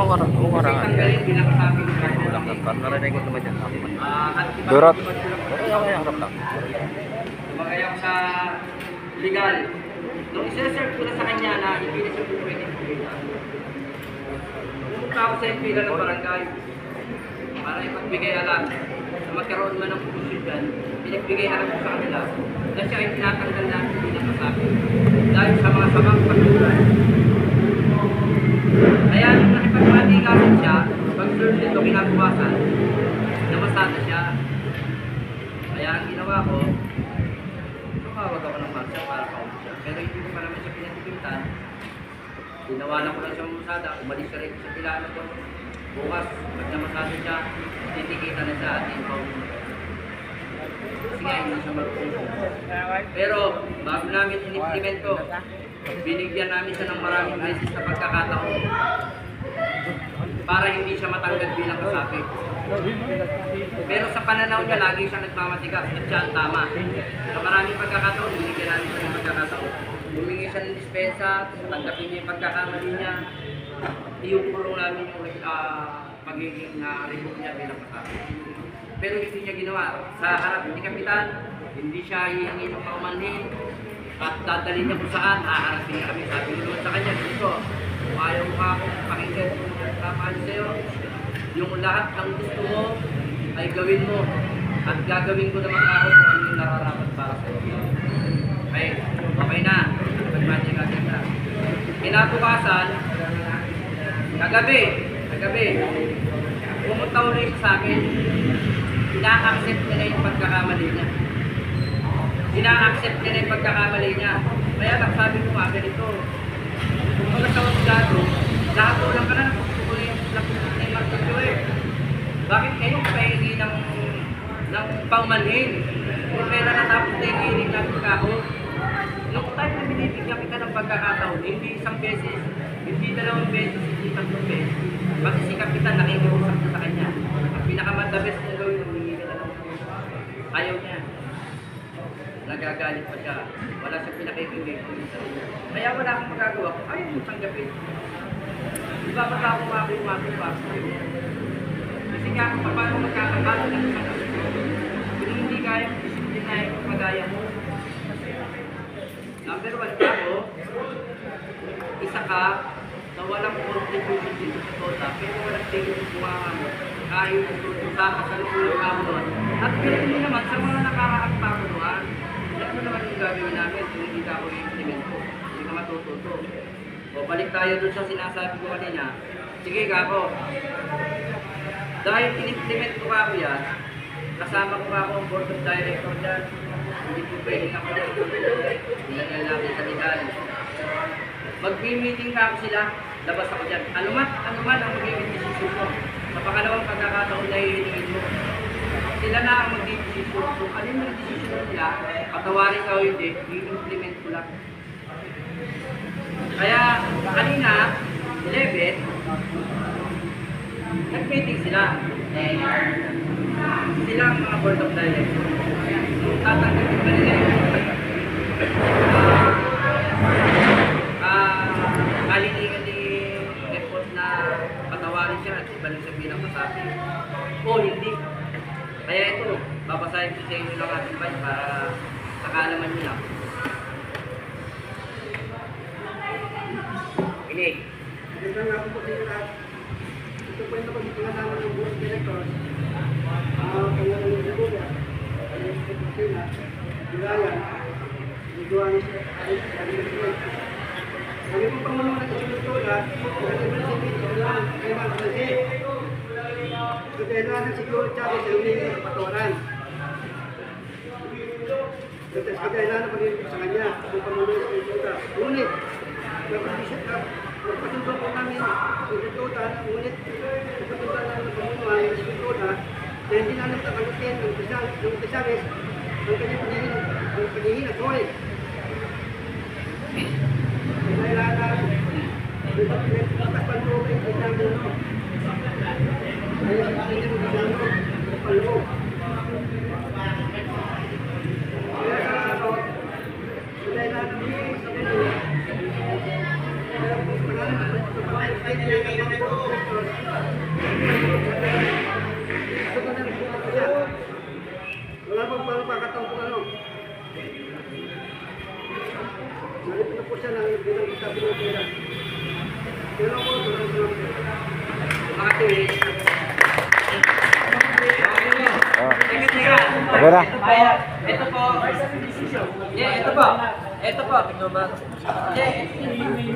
Mukarang. Tanggalin bilang sabi ko. Narinig ko naman dyan. Durot. Okay, harap lang. Kumagay ako sa legal. Nung isa-serve ko na sa kanya na hindi na siya pwede pumunta. Pumunta ako sa impila ng barangay para ipagbigay alam na magkaroon man ng pumusyon, pinagbigay alam ko sa kanila na siya ay tinatanggal natin bilang kasabi dahil sa mga samang patuloy. Kaya nung nakipagmatigasan siya, pag-serve nito kinabukasan, namasada siya. Kaya ang ginawa ko, tumawag ako ng marcha para kausap siya. Pero hindi ko pa naman siya pinatipintan. Ginawalan ko lang siya umusada, umalis siya rin sa pilano ko. Bukas, pag namasada siya, titikita na siya at yung kasi nga hindi siya magpupo. Pero bago namin in-implement ko, binigyan namin siya ng maraming beses na pagkakataon para hindi siya matanggal bilang kasapi. Pero sa pananaw niya, lagi siya nagmamatigas at siya ang tama. Sa maraming pagkakataon, binigyan namin siya ng pagkakataon. Humingi siya ng dispensa, tanggapin niya yung pagkakamali niya, iukulong namin yung pagiging remove niya bilang kasapi. Pero hindi niya ginawa. Sa harap ni Kapitan, hindi siya hihingi ng paumanhin at dadalhin niya kung saan, haharapin niya kami. Sabi ko naman sa kanya, dito, kung ayaw mo ka akong pakinggan kung nagkakaali sa'yo, yung lahat ng gusto mo ay gawin mo at gagawin ko naman ako kung ano yung nararapat para sa'yo. Okay na. Pag-mating natin na. Kinabukasan, kagabi, pumunta ulit sa akin, ina-accept niya na yung pagkakamali niya. Ina-accept niya na yung pagkakamali niya. Kaya nagsabi ko nga ganito, kung magkasawag gado, lahat ko lang ka na nakukulit yung martilyo eh. Bakit kayo pahingi ng paumanhin? Kung kaya natapos na yung hiling natin kako, nung time na binibigyan kita ng pagkakataon, hindi isang beses, hindi dalawang beses, hindi tatlong beses, pati si Kapitan nakikiusap na sa kanya. Ang pinakamadabes na gawin, humingi ka na lang. Ayaw niya. Nagagalit pa siya. Wala siyang pinakikingay ko sa kanya. Kaya wala akong magagawa kung ayaw mo tanggapin. Diba ba ako mabing pa? Kasi nga kung paano magkakabalo ng isang kaso, kung hindi kaya mo disiplinahin kung magaya mo. Number 1 ka mo, isa ka na walang contribution dito sa total, pero walang tingin yung buwangan mo, kahit tutusa ka sa loob ka mo doon. At ganoon mo naman sa mga nakakaakta mo doon, yan mo naman yung gagawin namin kung hindi ka ako i-implement ko, hindi ka matututo. O balik tayo doon sa sinasabi ko kanina, sige kako, dahil in-implement ko kako yan, kasama ko kako ang board of director dyan, hindi po pwede ako dyan, nilagay namin sa legal. Mag-meeting ka ako sila, labas ako dyan. Ano man ang magiging decision mo. Sa pangalawang pagkakataon na hihingin mo. Sila na ang mag-decision. Kung ano yung decision nila, patawarin ka o hindi, i-implement ko lang. Kaya kanina, 11, nag-meeting sila. Sila ang mga board of directors. Tatanggapin ba nila yung kalilingan ni effort na patawarin siya at ibalik siya bilang kasapi. O hindi. Kaya ito, babasahin ko sa inyo lang ating advice para nakalaman nyo lang. Inig. Magandang nga po sa inyo lahat. Ito po yung napagpapalalaman ng board of directors. Pangalan ng Zabuga, ang Sekretary, Durayan, Niguan, kami po pangunawa ng Kasulturan, kailangan siguro sabi sa ulit ng patuwaran. Kailangan pag-ibig sa kanya, kung pangunawa sa Kasulturan. Ngunit, nagpatundok po namin sa Kasulturan, ngunit nagpatundok namin ng pangunawa ng Kasulturan, na hindi namin tatagutin ng Pisares ang kanyang paghihin at hoy. Kailangan nagpapaloob ay kailangan mo. Kaya hindi mo kailangan magpaloob. Kaya sa ako, kailangan mo sa mga kailangan mo Wala pang pagkakataon kung ano. Nalipin na po siya ng bilang sabi ng pera. Pero ako, tulad ko lang pera. Mga tuwid. Oh. Teka. Okay na. Ito po. Yeah, ito po. Ito po. Yeah,